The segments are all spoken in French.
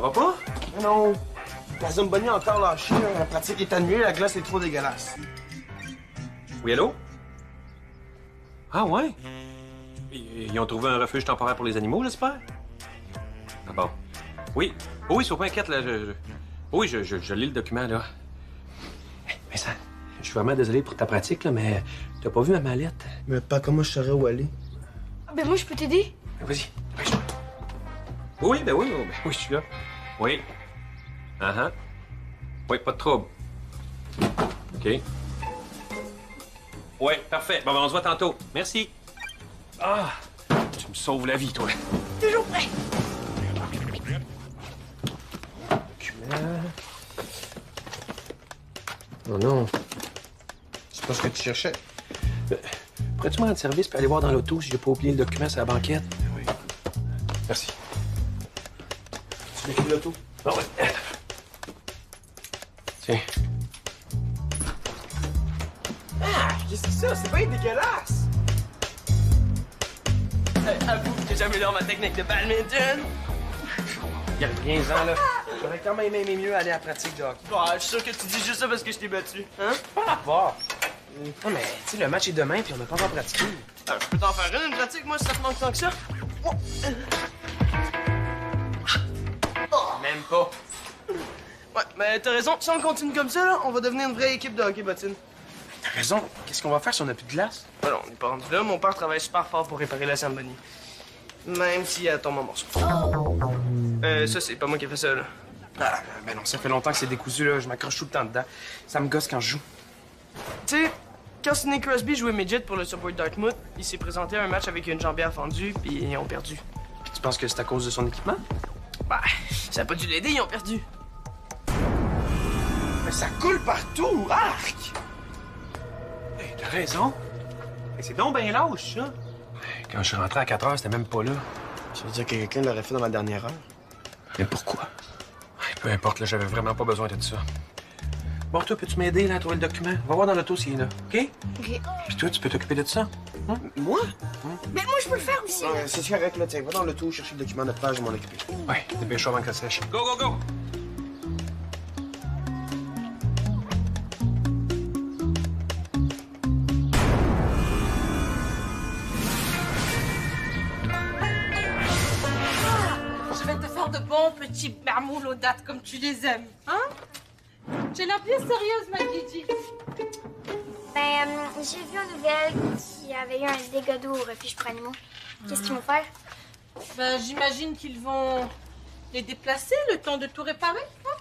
Ça va pas? Non. La Zamboni a encore lâché. La pratique est annulée, la glace est trop dégueulasse. Oui, allô? Ah, ouais? Ils ont trouvé un refuge temporaire pour les animaux, j'espère? Ah bon. Oui. Oui, sois pas inquiète, là. Oui, je lis le document, là. Mais ça, je suis vraiment désolé pour ta pratique, là, mais t'as pas vu ma mallette? Mais pas comment je saurais où aller. Ben moi, je peux t'aider? Vas-y. Oui, ben oui, je suis là. Oui. Uh-huh. Oui, pas de trouble. OK. Oui, parfait. Bon, ben, on se voit tantôt. Merci. Ah, tu me sauves la vie, toi. Toujours prêt. Oh non. C'est pas ce que tu cherchais. Pourrais-tu me rendre service puis aller voir dans l'auto si j'ai pas oublié le document sur la banquette? Oui. Merci. Tu décris l'auto? Ah oui. Tiens. Ah, qu'est-ce que c'est ça? C'est pas dégueulasse! Avoue que j'améliore ma technique de badminton. Regarde, viens-en, là. J'aurais quand même aimé mieux aller à la pratique de hockey. Bah, je suis sûr que tu dis juste ça parce que je t'ai battu. Hein? Voir. Non, mais, tu sais, le match est demain, puis on n'a pas encore pratiqué. Je peux t'en faire une pratique, moi, si ça te manque tant que ça. Même pas. Ouais, mais t'as raison. Si on continue comme ça, là, on va devenir une vraie équipe de hockey bottine. T'as raison. Qu'est-ce qu'on va faire si on n'a plus de glace? Alors, on n'est pas rendu là. Mon père travaille super fort pour réparer la Zamboni. Même si elle tombe en morceaux. Ça, c'est pas moi qui ai fait ça, là. Ah, ben non, ça fait longtemps que c'est décousu, là. Je m'accroche tout le temps dedans. Ça me gosse quand je joue. Tu sais, quand Sidney Crosby jouait midget pour le Subway Dartmouth, il s'est présenté à un match avec une jambière fendue, puis ils ont perdu. Puis tu penses que c'est à cause de son équipement? Bah, ça a pas dû l'aider, ils ont perdu. Mais ça coule partout! Arc! Hey, t'as raison. Hey, c'est donc bien lâche, ça. Quand je suis rentré à 4 heures, c'était même pas là. Ça veut dire que quelqu'un l'aurait fait dans la dernière heure. Mais pourquoi? Hey, peu importe, là, j'avais vraiment pas besoin de ça. Bon, toi, peux-tu m'aider, là, à trouver le document? Va voir dans l'auto s'il est là, OK? OK. Puis toi, tu peux t'occuper de ça? Moi? Mais moi, je peux le faire aussi. Ouais, c'est correct, là. Tiens, va dans l'auto, chercher le document de notre page, je vais m'en occuper. Ouais, dépêche-toi avant que ça sèche. Go, go, go! Je vais te faire de bons petits marmoules aux dattes comme tu les aimes, hein? J'ai l'air bien sérieuse, ma Gigi. Ben, j'ai vu en nouvelle qu'il y avait eu un dégât d'eau au refuge pour animaux. Qu'est-ce qu'ils vont faire? Ben, j'imagine qu'ils vont les déplacer le temps de tout réparer, hein?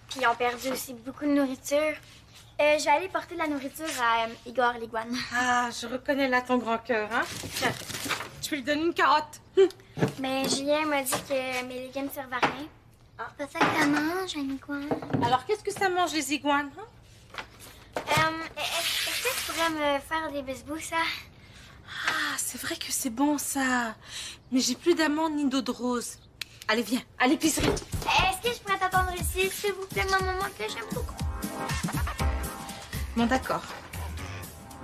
Puis ils ont perdu aussi beaucoup de nourriture. Je vais aller porter de la nourriture à Igor l'iguane. Ah, je reconnais là ton grand cœur, hein? Tiens, tu peux lui donner une carotte. Mais Julien m'a dit que mes légumes servent à rien. Ah. C'est pas ça que ça mange, un iguane. Alors, qu'est-ce que ça mange, les iguanes, hein? Est-ce que tu pourrais me faire des bisbous, ça? Ah, c'est vrai que c'est bon, ça. Mais j'ai plus d'amandes ni d'eau de rose. Allez, viens, à l'épicerie. Est-ce que je pourrais t'attendre ici, s'il vous plaît, ma maman, que j'aime beaucoup? Bon, d'accord.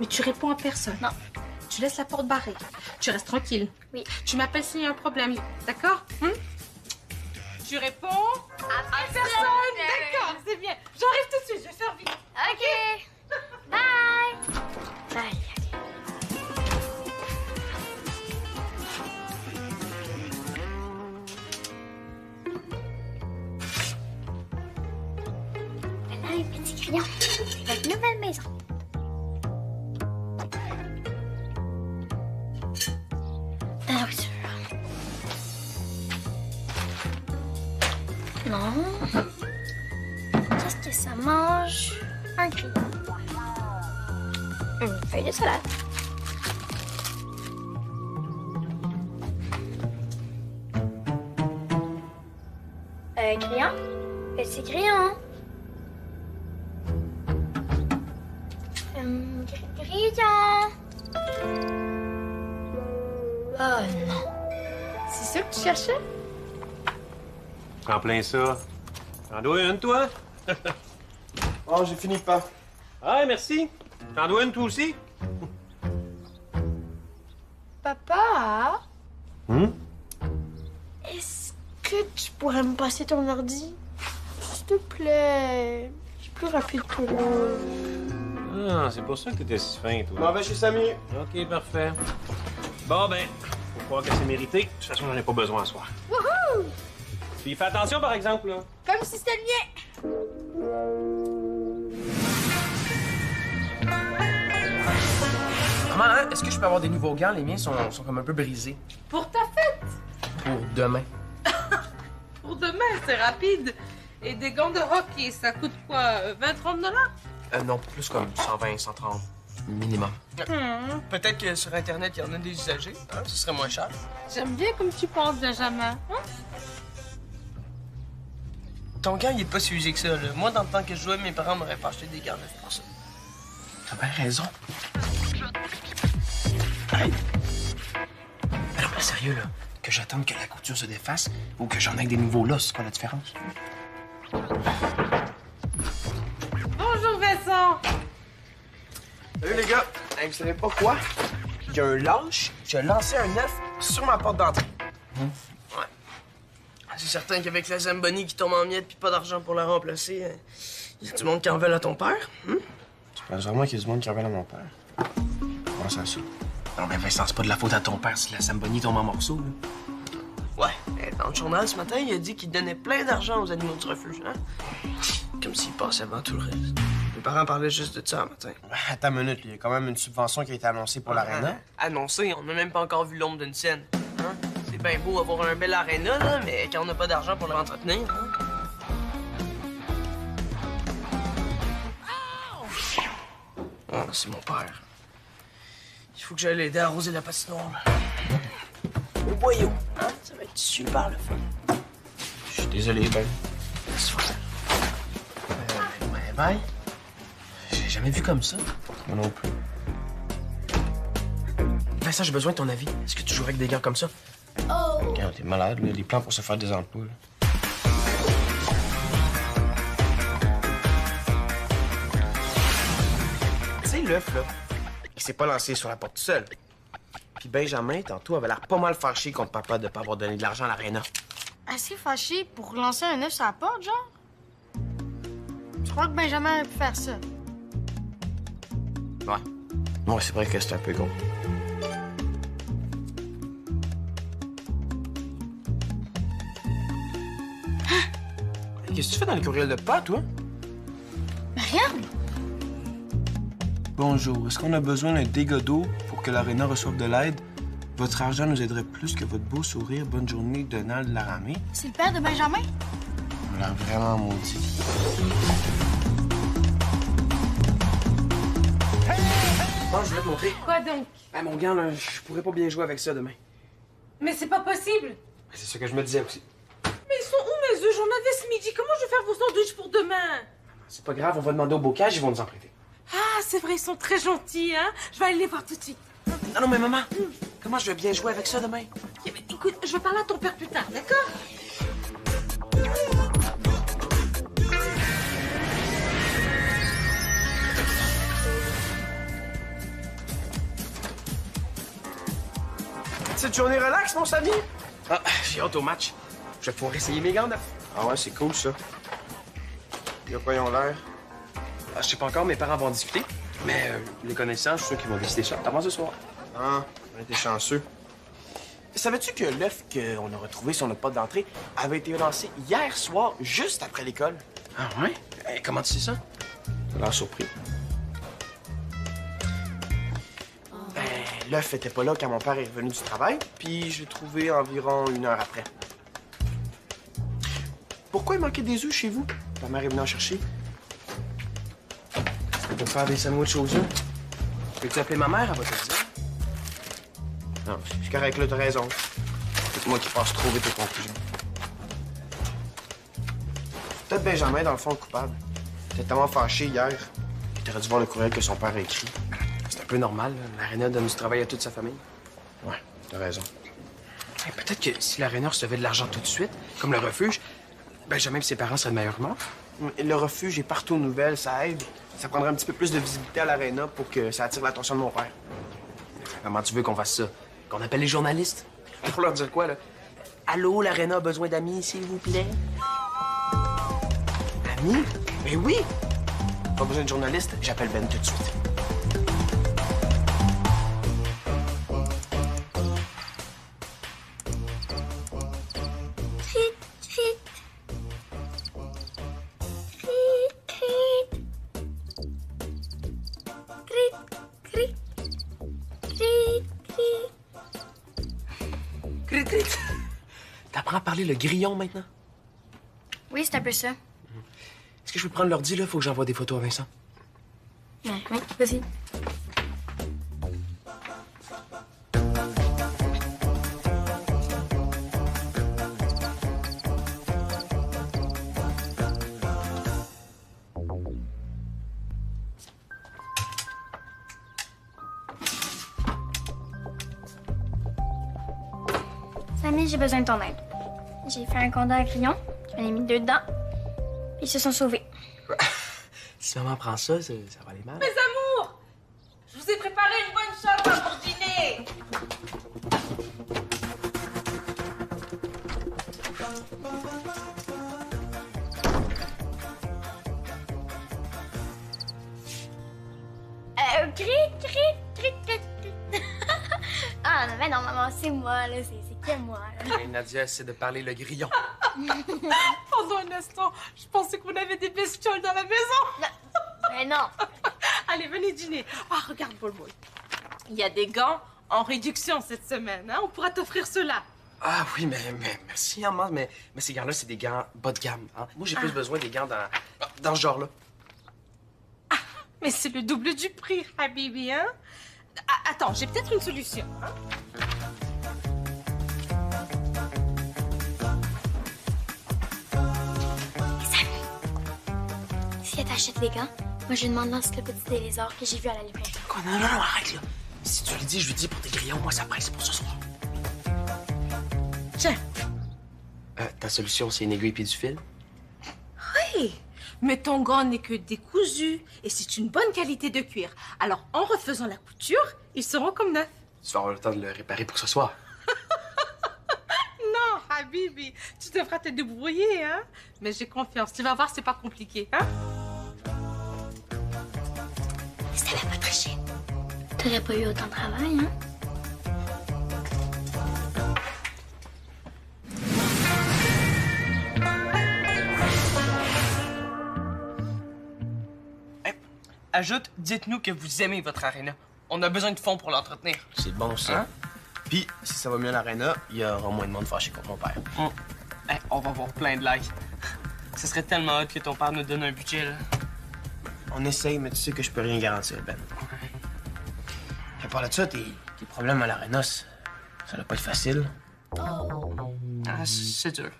Mais tu réponds à personne. Non. Tu laisses la porte barrée. Tu restes tranquille. Oui. Tu m'appelles s'il y a un problème. D'accord? Tu réponds à personne. D'accord, c'est bien. J'arrive tout de suite, je vais faire vite. OK. Bye. Bye. Voilà un petit crayon. C'est votre nouvelle maison. La nourriture. Non. Qu'est-ce que ça mange? Un crayon. Une feuille de salade. Crayon? Petit crayon. Crayon. Oh non. C'est ça que tu cherchais? En plein ça. T'en dois une, toi? Oh, j'ai fini pas. Ah, merci. T'en dois une, toi aussi? Papa? Hum? Est-ce que Fred, tu pourrais me passer ton ordi? S'il te plaît. C'est plus rapide que là. Ah, c'est pour ça que t'étais si fin, toi. Bon, ben, chez Samy. OK, parfait. Bon, ben, faut croire que c'est mérité. De toute façon, j'en ai pas besoin à soir. Wouhou! Puis fais attention, par exemple, là. Comme si c'était le mien! Maman, hein, est-ce que je peux avoir des nouveaux gants? Les miens sont comme un peu brisés. Pour ta fête! Pour demain. Pour demain, c'est rapide. Et des gants de hockey, ça coûte quoi? 20-30 $? Non, plus comme 120, 130 minimum. Peut-être que sur Internet, il y en a des usagers. Hein? Ce serait moins cher. J'aime bien comme tu penses, Benjamin. Hein? Ton gant, il est pas si usé que ça, là. Moi, dans le temps que je jouais, mes parents m'auraient pas acheté des gants neufs pour ça. T'as bien raison. Hey. Alors, là, sérieux, là, que j'attende que la couture se défasse ou que j'en aille des nouveaux là, c'est quoi la différence? Bonjour, Vincent! Salut, les gars. Hey, vous savez pas quoi? Il y a un lâche qui a lancé un œuf sur ma porte d'entrée. Ouais. C'est certain qu'avec la Zamboni qui tombe en miettes puis pas d'argent pour la remplacer, y a du monde qui en veut à ton père? Tu penses vraiment qu'il y a du monde qui revient à mon père? Comment ça? Non, mais Vincent, c'est pas de la faute à ton père si la Zamboni tombe en morceaux, là. Ouais. Dans le journal ce matin, il a dit qu'il donnait plein d'argent aux animaux du refuge, hein? Comme s'il passait avant tout le reste. Mes parents parlaient juste de ça un matin. Attends une minute, il y a quand même une subvention qui a été annoncée pour l'aréna. Annoncé, on n'a même pas encore vu l'ombre d'une scène. Hein? C'est bien beau avoir un bel aréna, là, mais quand on n'a pas d'argent pour l'entretenir, hein? Oh, c'est mon père. Il faut que j'aille l'aider à arroser la patinoire. Au boyau, hein? Ça va être super le fun. Je suis désolé, Ben. C'est fort. Ouais, bye. J'ai jamais vu comme ça. Moi non plus. Vincent, j'ai besoin de ton avis. Est-ce que tu jouerais avec des gants comme ça? Oh! Regarde, t'es malade, là. Des plans pour se faire des emplois, là. Tu sais, l'œuf, là, il s'est pas lancé sur la porte tout seul. Puis Benjamin, tantôt, avait l'air pas mal fâché contre papa de pas avoir donné de l'argent à l'aréna. Assez fâché pour lancer un œuf sur la porte, genre? Tu crois que Benjamin a pu faire ça? Ouais. Ouais, c'est vrai que c'est un peu gros. Qu'est-ce que tu fais dans le courriel de papa, toi? Rien. Bonjour, est-ce qu'on a besoin d'un dégât d'eau pour que l'aréna reçoive de l'aide? Votre argent nous aiderait plus que votre beau sourire. Bonne journée, Donald Laramé. C'est le père de Benjamin? On a l'air vraiment maudit. Bon, je voulais te montrer. Quoi donc? Ah, mon gant, là, je pourrais pas bien jouer avec ça demain. Mais c'est pas possible! C'est ce que je me disais aussi. Mais ils sont où mes œufs? J'en avais ce midi. Comment je vais faire vos sandwichs pour demain? C'est pas grave, on va demander au bocage, ils vont nous en prêter. Ah, c'est vrai, ils sont très gentils, hein? Je vais aller les voir tout de suite. Non, mais maman, comment je vais bien jouer avec ça demain? Eh ben, écoute, je vais parler à ton père plus tard, d'accord? Cette journée relax, mon Samy? Ah, j'ai hâte au match. Je vais pouvoir essayer mes gants neufs. Ah ouais, c'est cool, ça. De quoi ils ont l'air? Ah, je sais pas encore, mes parents vont en discuter. Mais les connaissants, je suis sûr qu'ils vont décider ça avant ce soir. Ah, on a été chanceux. Savais-tu que l'œuf qu'on a retrouvé sur notre porte d'entrée avait été lancé hier soir, juste après l'école? Ah ouais? Comment tu sais ça? T'as l'air surpris. Ben, l'œuf était pas là quand mon père est revenu du travail, puis je l'ai trouvé environ 1 heure après. Pourquoi il manquait des œufs chez vous? Ta mère est venue en chercher. Pour faire des sandwichs aux œufs. Peux-tu appeler ma mère? Elle va te le dire. Non, c'est correct, là, t'as raison. C'est moi qui passe trop vite aux conclusions. Peut-être Benjamin, dans le fond, le coupable. Il était tellement fâché hier. Il aurait dû voir le courriel que son père a écrit. C'est un peu normal, là. L'aréna donne du travail à toute sa famille. Ouais, t'as raison. Et peut-être que si l'aréna recevait de l'argent tout de suite, comme le refuge, Benjamin et ses parents seraient de meilleure humeur. Le refuge est partout aux nouvelles, ça aide. Ça prendrait un petit peu plus de visibilité à l'aréna pour que ça attire l'attention de mon père. Comment tu veux qu'on fasse ça? Qu'on appelle les journalistes? Pour leur dire quoi, là? Allô, l'aréna a besoin d'amis, s'il vous plaît? Amis? Ben oui! Pas besoin de journaliste, j'appelle Ben tout de suite. Crit, crit. Crit, crit. Crit, crit. Crit, crit. Crit, crit. T'apprends à parler le grillon maintenant? Oui, c'est un peu ça. Est-ce que je peux prendre l'ordi, là? Faut que j'envoie des photos à Vincent. Oui, vas-y. Samy, j'ai besoin de ton aide. J'ai fait un condom à grillon, j'en ai mis 2 dedans, puis ils se sont sauvés. Si maman prend ça, ça va aller mal. Mes amours! Je vous ai préparé une bonne chose pour dîner! Crit, crit, crit, crit, crit. Ah, non, mais non, maman, c'est moi, là, c'est que moi, là. Hey, Nadia essaie de parler le grillon. Pendant un instant, je pensais qu'on avait des bestioles dans la maison. Mais non. Allez, venez dîner. Ah, regarde, Bolboy. Il y a des gants en réduction cette semaine, hein? On pourra t'offrir cela. Ah oui, mais merci, maman, mais ces gants-là, c'est des gants bas de gamme. Hein? Moi, j'ai plus besoin des gants dans ce genre-là. Mais c'est le double du prix, Habibi, hein? Ah, attends, j'ai peut-être une solution. Hein? Si elle t'achète les gants, moi, je lui demande l'encyclopédie des lézards que j'ai vu à la librairie. Quoi? Non, arrête, là. Si tu lui dis, je lui dis pour tes grillons, moi, ça presse pour ce soir. Tiens. Ta solution, c'est une aiguille puis du fil? Oui, mais ton gant n'est que décousu et c'est une bonne qualité de cuir. Alors, en refaisant la couture, ils seront comme neufs. Tu vas avoir le temps de le réparer pour ce soir. Non, Habibi, tu devras te débrouiller, hein? Mais j'ai confiance, tu vas voir, c'est pas compliqué, hein? Si t'avais pas triché, t'aurais pas eu autant de travail, hein? Ajoute, dites-nous que vous aimez votre aréna. On a besoin de fonds pour l'entretenir. C'est bon, ça. Hein? Puis, si ça va mieux à l'aréna, il y aura moins de monde fâché contre mon père. Hey, on va avoir plein de likes. Ce serait tellement hot que ton père nous donne un budget, là. On essaye, mais tu sais que je peux rien garantir, Ben. À part de ça, tes problèmes à l'aréna, ça doit pas être facile. Ah, c'est dur.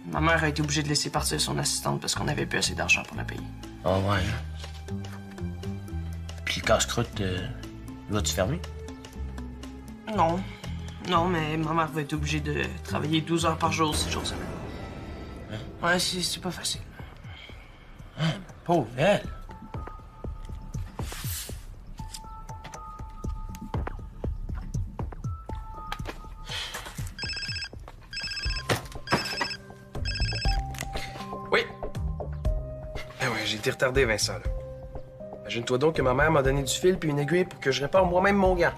Ma mère a été obligée de laisser partir son assistante parce qu'on avait plus assez d'argent pour la payer. Ah ouais. Puis le casse-croûte, vas-tu fermer? Non. Non, mais ma mère va être obligée de travailler 12 heures par jour, 6 jours semaine. Ouais, c'est pas facile. Pauvre elle. Oui. Ah ouais, j'ai été retardé, Vincent, là. Imagine-toi donc que ma mère m'a donné du fil puis une aiguille pour que je répare moi-même mon gant.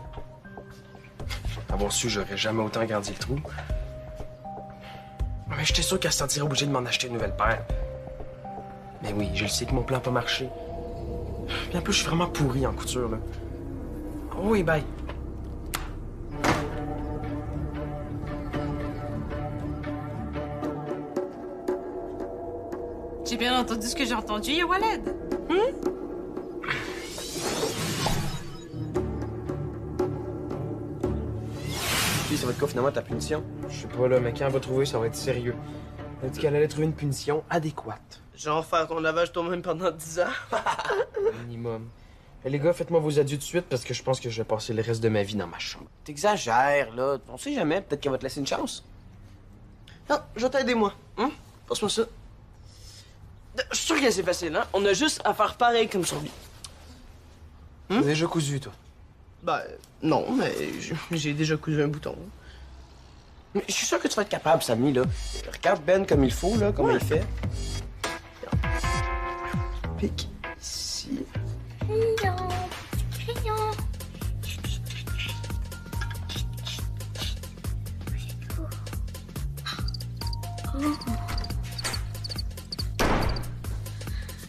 Avoir su, j'aurais jamais autant grandi le trou. Mais j'étais sûr qu'elle se sentirait obligée de m'en acheter une nouvelle paire. Mais oui, je le sais que mon plan n'a pas marché. Puis en plus, je suis vraiment pourri en couture, là. Oh oui, bye. J'ai bien entendu ce que j'ai entendu, ya Waled. Puis ça va être quoi finalement ta punition? Je sais pas là, mais quand elle va trouver, ça va être sérieux. Elle a dit qu'elle allait trouver une punition adéquate. Genre faire ton lavage toi-même pendant 10 ans? Minimum. Et les gars, faites-moi vos adieux tout de suite parce que je pense que je vais passer le reste de ma vie dans ma chambre. T'exagères, là. On sait jamais, peut-être qu'elle va te laisser une chance. Non, je vais t'aider, moi. Passe-moi ça. Je suis sûr que c'est facile, hein? On a juste à faire pareil comme sur lui. T'as déjà cousu, toi? Ben, non, mais j'ai déjà cousu un bouton. Mais je suis sûr que tu vas être capable, Samy, là. Regarde Ben comme il faut, là, comment il fait. Pique ici. Crayon, petit crayon.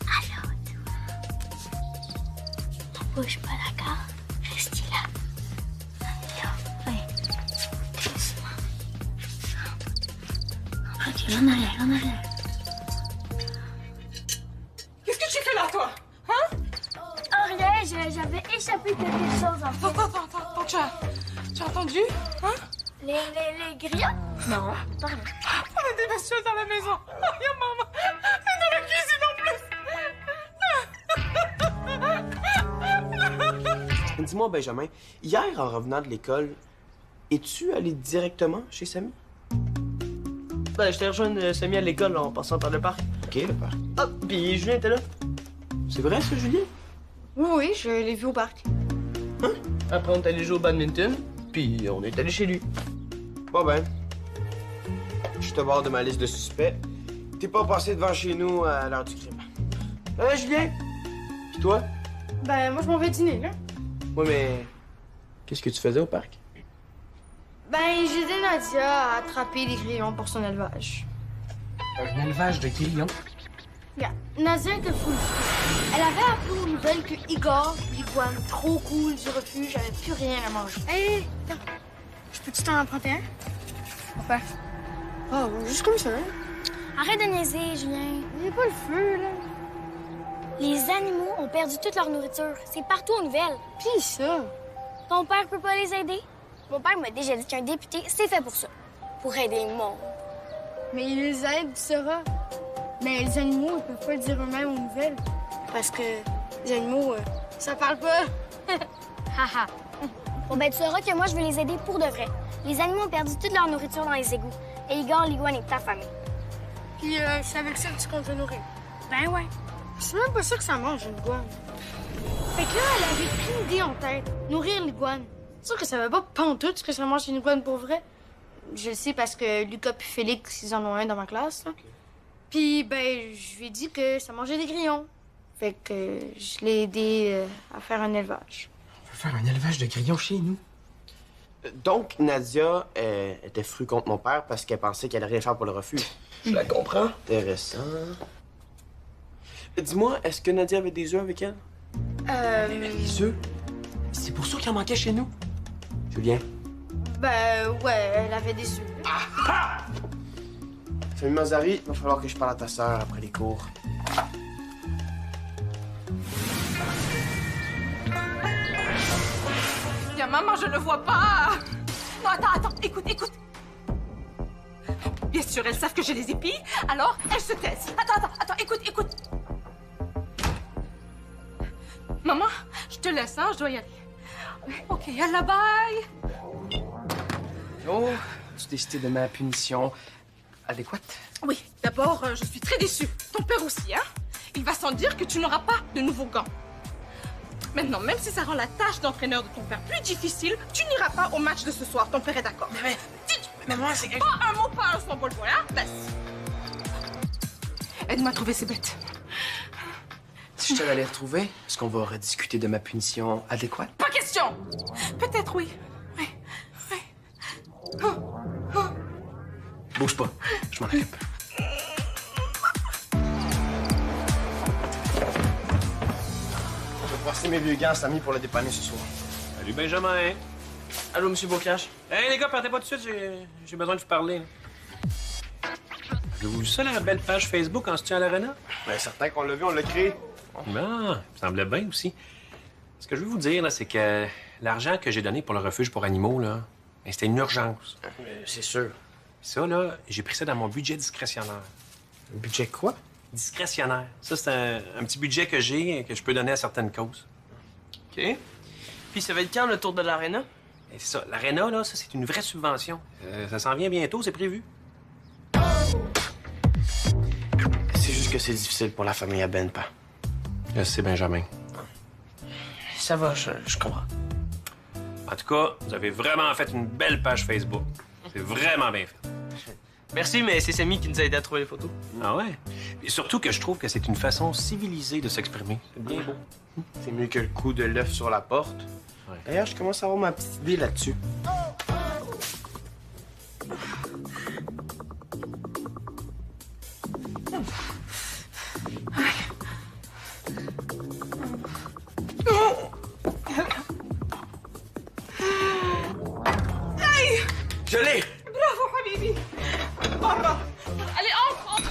Alors, toi, bouge pas, d'accord? Restez là. Oui. Doucement. Ok, en arrière, en arrière. Qu'est-ce que tu fais là, toi? Hein? Oh, rien, j'avais échappé quelque chose en fait. Attends, tu as entendu? Hein? Les grillons? Non, pas rien. On a des bestioles dans la maison. Oh, y'a maman. Et dans la cuisine en plus. Dis-moi, Benjamin, hier, en revenant de l'école, es-tu allé directement chez Samy? Ben, je t'ai rejoint Samy à l'école en passant par le parc. OK, le parc. Ah, puis Julien était là. C'est vrai, ça, Julien? Oui, je l'ai vu au parc. Après, on est allé jouer au badminton, puis on est allé chez lui. Bon ben, je te barre de ma liste de suspects. T'es pas passé devant chez nous à l'heure du crime. Julien? Pis toi? Ben, moi, je m'en vais dîner, là. Ouais, mais qu'est-ce que tu faisais au parc? Ben, j'ai aidé Nadia à attraper les grillons pour son élevage. Un élevage de grillons. Regarde, Nadia était full. Elle avait appris aux nouvelles que Igor, l'iguane trop cool du refuge, avait plus rien à manger. Hé, attends. Je peux-tu t'en emprunter un? Pourquoi? Oh, juste comme ça. Arrête de niaiser, Julien. Il n'y a pas le feu, là. Les animaux ont perdu toute leur nourriture. C'est partout aux nouvelles. Pis ça. Ton père peut pas les aider? Mon père m'a déjà dit qu'un député, c'est fait pour ça. Pour aider le monde. Mais il les aide, tu sauras. Mais les animaux, ils peuvent pas le dire eux-mêmes aux nouvelles. Parce que les animaux, ça parle pas. Haha. Bon, ben, tu sauras que moi, je veux les aider pour de vrai. Les animaux ont perdu toute leur nourriture dans les égouts. Et Igor, l'iguane est affamé. Puis c'est avec ça que tu comptes le nourrir. Ben ouais. C'est même pas ça que ça mange, une iguane. Fait que là, elle avait pris une idée en tête. Nourrir l'iguane. C'est sûr que ça va pas pantoute ce que ça mange une iguane pour vrai. Je le sais parce que Lucas et Félix, ils en ont un dans ma classe, là. Puis, ben, je lui ai dit que ça mangeait des grillons. Fait que je l'ai aidé à faire un élevage. On veut faire un élevage de grillons chez nous. Donc, Nadia était frue contre mon père parce qu'elle pensait qu'elle allait rien faire pour le refuge. Je la comprends. Intéressant. Dis-moi, est-ce que Nadia avait des œufs avec elle? Les œufs? C'est pour ça qu'il en manquait chez nous. Julien? Ben, ouais, elle avait des œufs. Famille Mazari, il va falloir que je parle à ta sœur après les cours. Bien, maman, je ne vois pas. Non, attends, écoute. Bien sûr, elles savent que j'ai les épis, alors elles se taisent. Attends, écoute. Maman, je te laisse, hein, je dois y aller. Ok, yalla, bye. Oh, tu décidé de ma punition adéquate? Oui, d'abord, je suis très déçue. Ton père aussi, hein? Il va sans dire que tu n'auras pas de nouveaux gants. Maintenant, même si ça rend la tâche d'entraîneur de ton père plus difficile, tu n'iras pas au match de ce soir. Ton père est d'accord. Mais maman, c'est... Pas un mot, pas un son, Paul, hein? Laisse. Aide-moi à trouver ces bêtes. Si je te l'allais retrouver, est-ce qu'on va rediscuter de ma punition adéquate? Pas question! Peut-être oui. Oui. Bouge pas, je m'en occupe. Je vais passer mes vieux gants à Samy pour le dépanner ce soir. Salut, Benjamin. Allô, monsieur Bocage? Hey, les gars, partez pas tout de suite, j'ai besoin de vous parler. Avez-vous vu ça, la belle page Facebook en soutien à l'Arena? Bien, certain qu'on l'a vu, on l'a créé. Non, ça me semblait bien aussi. Ce que je veux vous dire, là, c'est que l'argent que j'ai donné pour le refuge pour animaux, là, ben, c'était une urgence. C'est sûr. Ça, là, j'ai pris ça dans mon budget discrétionnaire. Un budget quoi? Discrétionnaire. Ça, c'est un petit budget que j'ai que je peux donner à certaines causes. OK. Puis ça va être quand, le tour de l'aréna? Et c'est ça. L'Arena, là, ça, c'est une vraie subvention. Ça s'en vient bientôt, c'est prévu. C'est juste que c'est difficile pour la famille à Ben, pas. Je sais, Benjamin. Ça va, je comprends. En tout cas, vous avez vraiment fait une belle page Facebook. C'est vraiment bien fait. Merci, mais c'est Samy qui nous a aidé à trouver les photos. Ah ouais? Et surtout que je trouve que c'est une façon civilisée de s'exprimer. C'est bien beau. C'est mieux que le coup de l'œuf sur la porte. Ouais. D'ailleurs, je commence à avoir ma petite idée là-dessus. Je l'ai! برافو حبيبي. برا. allez entre.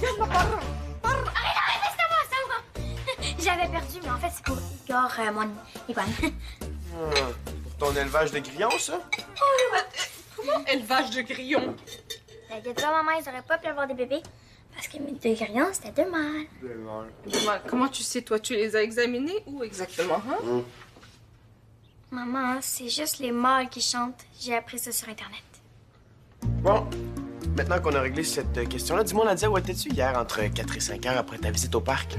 يلا برا. برا. Arrête, c'est moi, c'est moi. J'avais perdu, mais en fait, c'est pour Igor, mon iguane. Pour ton élevage de grillons, ça? Comment élevage de grillons? T'inquiète pas, maman, ils auraient pas pu avoir des bébés. Parce que mes deux grillons, c'était deux mâles. Dis-moi, comment tu sais, toi, tu les as examinés où exactement, hein? Maman, c'est juste les mâles qui chantent. J'ai appris ça sur Internet. Bon, maintenant qu'on a réglé cette question-là, dis-moi, Nadia, où étais-tu hier entre 4 et 5 heures après ta visite au parc?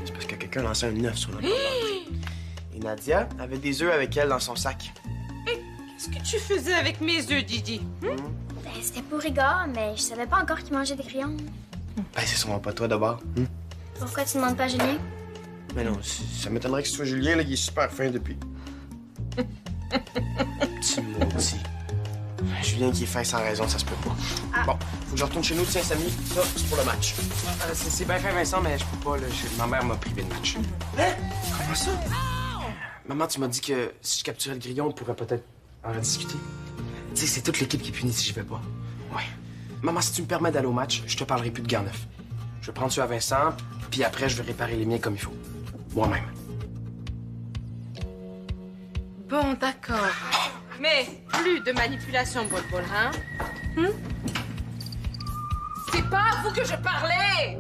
C'est parce que quelqu'un lançait un œuf sur la porte d'entrée. Et Nadia avait des œufs avec elle dans son sac. Qu'est-ce que tu faisais avec mes œufs, Didi? Ben, c'était pour Igor, mais je savais pas encore qu'il mangeait des grillons. Ben, c'est sûrement pas toi d'abord. Pourquoi tu demandes pas à Julien? Mais non, ça m'étonnerait que ce soit Julien, là, il est super fin depuis. Petit maudit. Julien qui est fin sans raison, ça se peut pas. Bon, faut que je retourne chez nous, tiens, Samy. Ça, c'est pour le match. C'est bien fait, Vincent, mais je peux pas, là. Ma mère m'a privé de match. Hein? Comment ça? Maman, tu m'as dit que si je capturais le grillon, on pourrait peut-être en rediscuter. Tu sais, c'est toute l'équipe qui punit si je vais pas. Ouais. Maman, si tu me permets d'aller au match, je te parlerai plus de Garneuf. Je vais prendre ça à Vincent, puis après, je vais réparer les miens comme il faut. Moi-même. Bon, d'accord. Mais plus de manipulation, Bol-Bol, hein? C'est pas à vous que je parlais!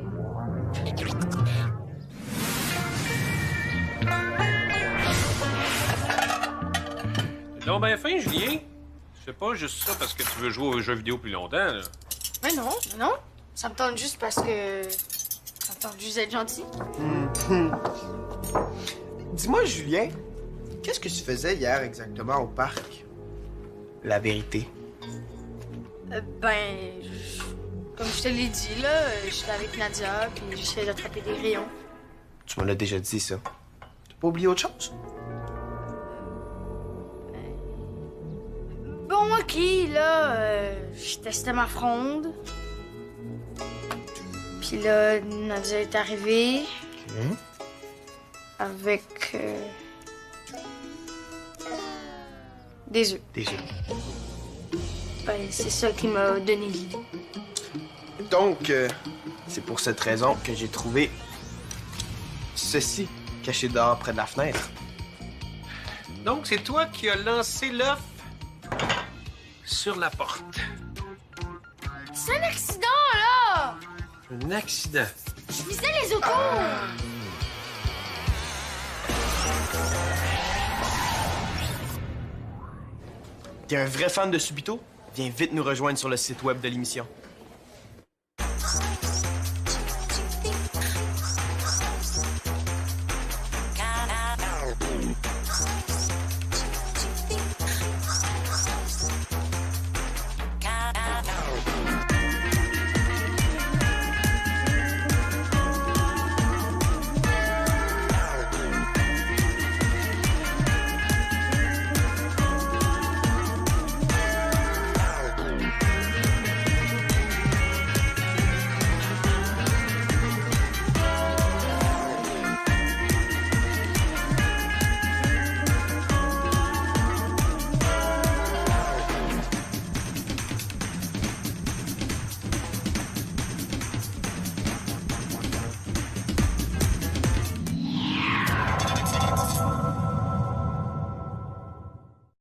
C'est donc bien fin, Julien. C'est pas juste ça parce que tu veux jouer aux jeux vidéo plus longtemps, là. Mais non, non. Ça me tente juste parce que... Ça me tente juste d'être gentil. Dis-moi, Julien, qu'est-ce que tu faisais hier exactement au parc? La vérité. Comme je te l'ai dit, là, j'étais avec Nadia, puis j'essayais d'attraper des rayons. Tu me l'as déjà dit, ça. T'as pas oublié autre chose? Bon, OK, là, je testais ma fronde. Puis là, Nadia est arrivée avec des œufs. Des œufs. Ben, c'est ça qui m'a donné l'idée. Donc, c'est pour cette raison que j'ai trouvé ceci caché dehors près de la fenêtre. Donc, c'est toi qui as lancé l'œuf sur la porte. C'est un accident, là! Un accident. Je visais les autos! T'es un vrai fan de Subito? Viens vite nous rejoindre sur le site web de l'émission.